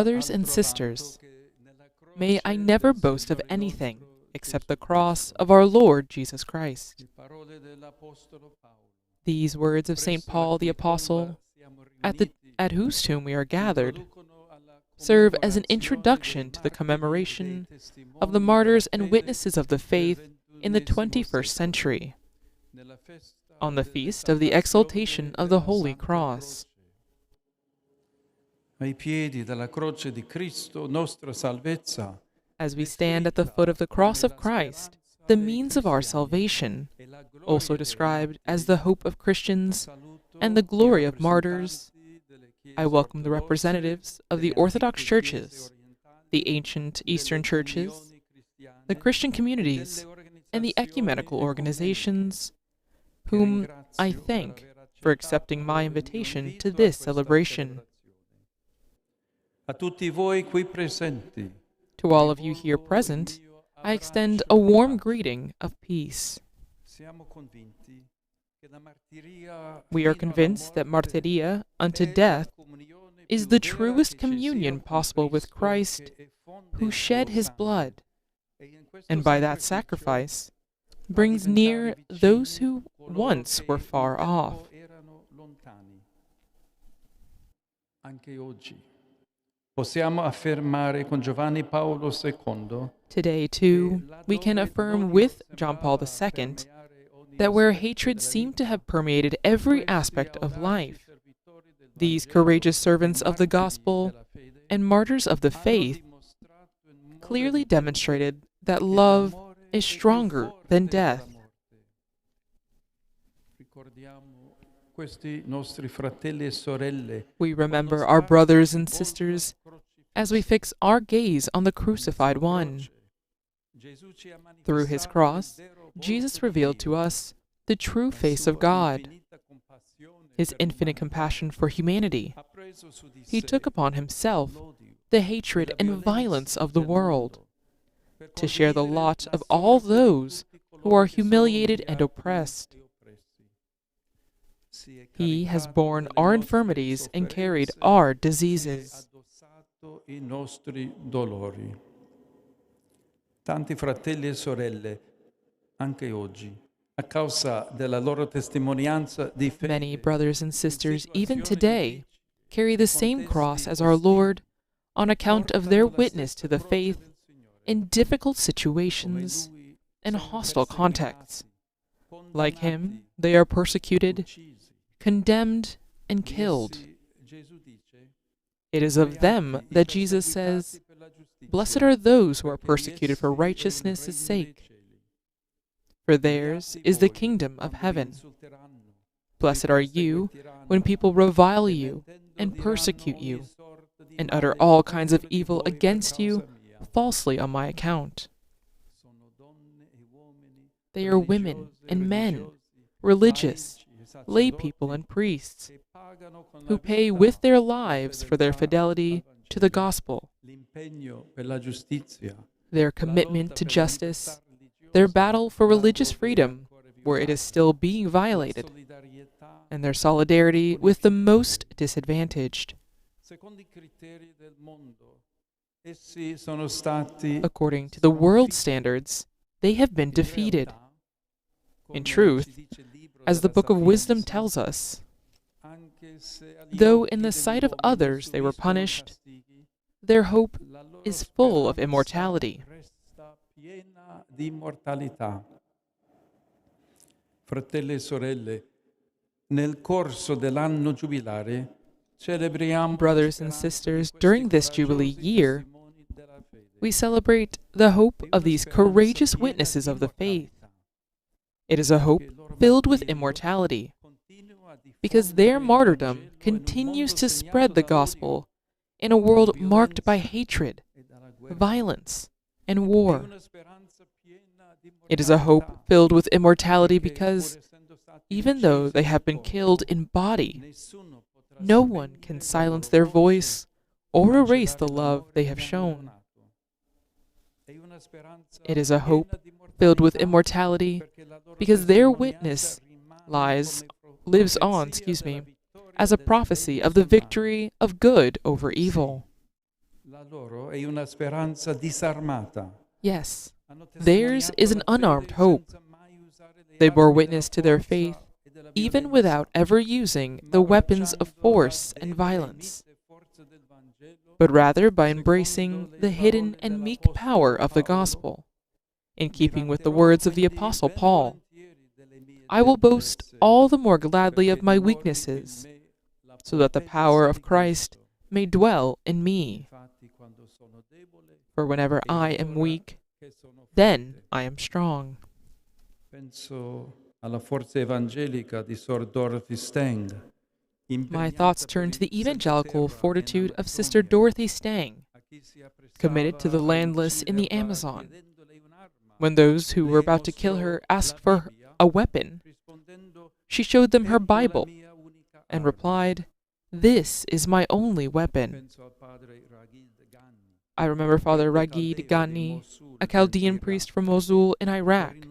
Brothers and sisters, may I never boast of anything except the cross of our Lord Jesus Christ. These words of St. Paul the Apostle, at whose tomb we are gathered, serve as an introduction to the commemoration of the martyrs and witnesses of the faith in the 21st century, on the feast of the exaltation of the Holy Cross. As we stand at the foot of the cross of Christ, the means of our salvation, also described as the hope of Christians and the glory of martyrs, I welcome the representatives of the Orthodox churches, the ancient Eastern churches, the Christian communities, and the ecumenical organizations, whom I thank for accepting my invitation to this celebration. To all of you here present, I extend a warm greeting of peace. We are convinced that martyria unto death is the truest communion possible with Christ, who shed his blood, and by that sacrifice brings near those who once were far off. Today, too, we can affirm with John Paul II that where hatred seemed to have permeated every aspect of life, these courageous servants of the gospel and martyrs of the faith clearly demonstrated that love is stronger than death. We remember our brothers and sisters as we fix our gaze on the crucified one. Through his cross, Jesus revealed to us the true face of God, his infinite compassion for humanity. He took upon himself the hatred and violence of the world, to share the lot of all those who are humiliated and oppressed. He has borne our infirmities and carried our diseases. Tanti fratelli e sorelle, anche oggi, a causa della loro testimonianza di fede. Many brothers and sisters, even today, carry the same cross as our Lord on account of their witness to the faith in difficult situations and hostile contexts. Like him, they are persecuted, condemned, and killed. It is of them that Jesus says, "Blessed are those who are persecuted for righteousness' sake, for theirs is the kingdom of heaven. Blessed are you when people revile you and persecute you, and utter all kinds of evil against you falsely on my account." They are women and men, religious, lay people and priests, who pay with their lives for their fidelity to the gospel, their commitment to justice, their battle for religious freedom where it is still being violated, and their solidarity with the most disadvantaged. According to the world standards, they have been defeated. In truth, as the Book of Wisdom tells us, though in the sight of others they were punished, their hope is full of immortality. Fratelli e sorelle, nel corso dell'anno giubilare celebriamo. Brothers and sisters, during this Jubilee year, we celebrate the hope of these courageous witnesses of the faith. It is a hope filled with immortality, because their martyrdom continues to spread the gospel in a world marked by hatred, violence, and war. It is a hope filled with immortality because, even though they have been killed in body, no one can silence their voice or erase the love they have shown. It is a hope filled with immortality because their witness lives on, as a prophecy of the victory of good over evil. La loro è una speranza disarmata. Yes, theirs is an unarmed hope. They bore witness to their faith even without ever using the weapons of force and violence, but rather by embracing the hidden and meek power of the gospel, in keeping with the words of the Apostle Paul. I will boast all the more gladly of my weaknesses, so that the power of Christ may dwell in me. For whenever I am weak, then I am strong. Penso alla forza evangelica di Sor Dorothy Stang. My thoughts turn to the evangelical fortitude of Sister Dorothy Stang, committed to the landless in the Amazon. When those who were about to kill her asked for a weapon, she showed them her Bible and replied, "This is my only weapon." I remember Father Ragid Ghani, a Chaldean priest from Mosul in Iraq,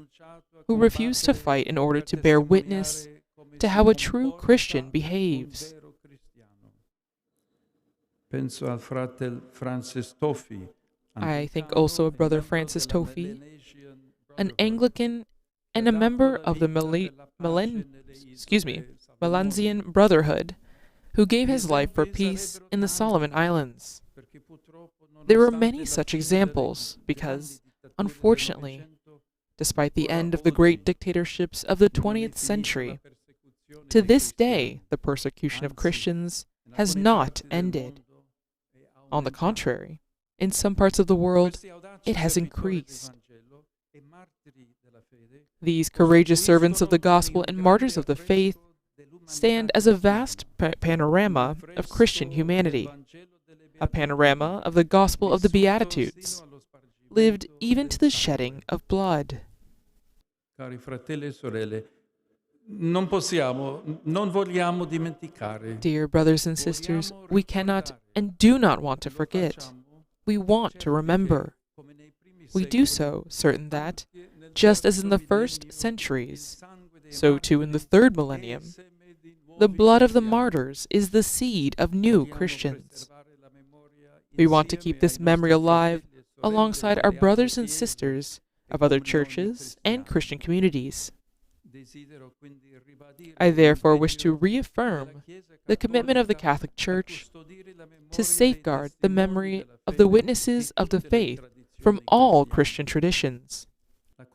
who refused to fight in order to bear witness to how a true Christian behaves. Penso al fratel Francis Toffi. I think also of Brother Francis Toffi, an Anglican and a member of the Melanesian Brotherhood, who gave his life for peace in the Solomon Islands. There were many such examples because, unfortunately, despite the end of the great dictatorships of the 20th century, to this day the persecution of Christians has not ended. On the contrary, in some parts of the world, it has increased. These courageous servants of the gospel and martyrs of the faith stand as a vast panorama of Christian humanity, a panorama of the gospel of the Beatitudes, lived even to the shedding of blood. Cari fratelli e sorelle, non vogliamo dimenticare. Dear brothers and sisters, we cannot and do not want to forget. We want to remember. We do so certain that, just as in the first centuries, so too in the third millennium, the blood of the martyrs is the seed of new Christians. We want to keep this memory alive alongside our brothers and sisters of other churches and Christian communities. I therefore wish to reaffirm the commitment of the Catholic Church to safeguard the memory of the witnesses of the faith from all Christian traditions. The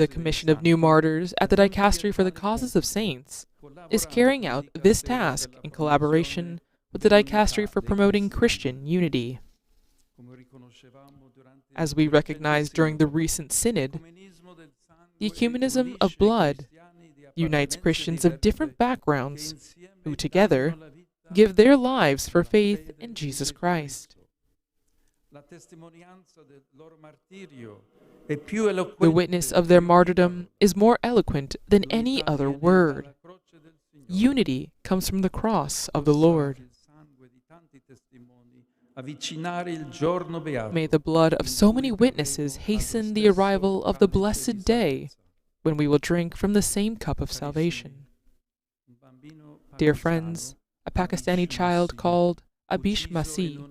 Commission of New Martyrs at the Dicastery for the Causes of Saints is carrying out this task in collaboration with the Dicastery for Promoting Christian Unity. As we recognized during the recent synod, the ecumenism of blood unites Christians of different backgrounds who together give their lives for faith in Jesus Christ. The witness of their martyrdom is more eloquent than any other word. Unity comes from the cross of the Lord. May the blood of so many witnesses hasten the arrival of the blessed day when we will drink from the same cup of salvation. Dear friends, a Pakistani child called Abish Masih,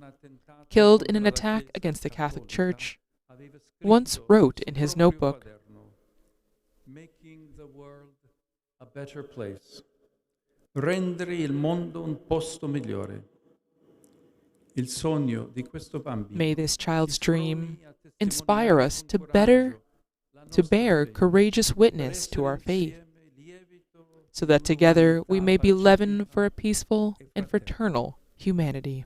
killed in an attack against the Catholic Church, once wrote in his notebook, "Making the world a better place. Rendere il mondo un posto migliore." Il sogno di questo bambino. May this child's dream inspire us to bear courageous witness to our faith, so that together we may be leaven for a peaceful and fraternal humanity.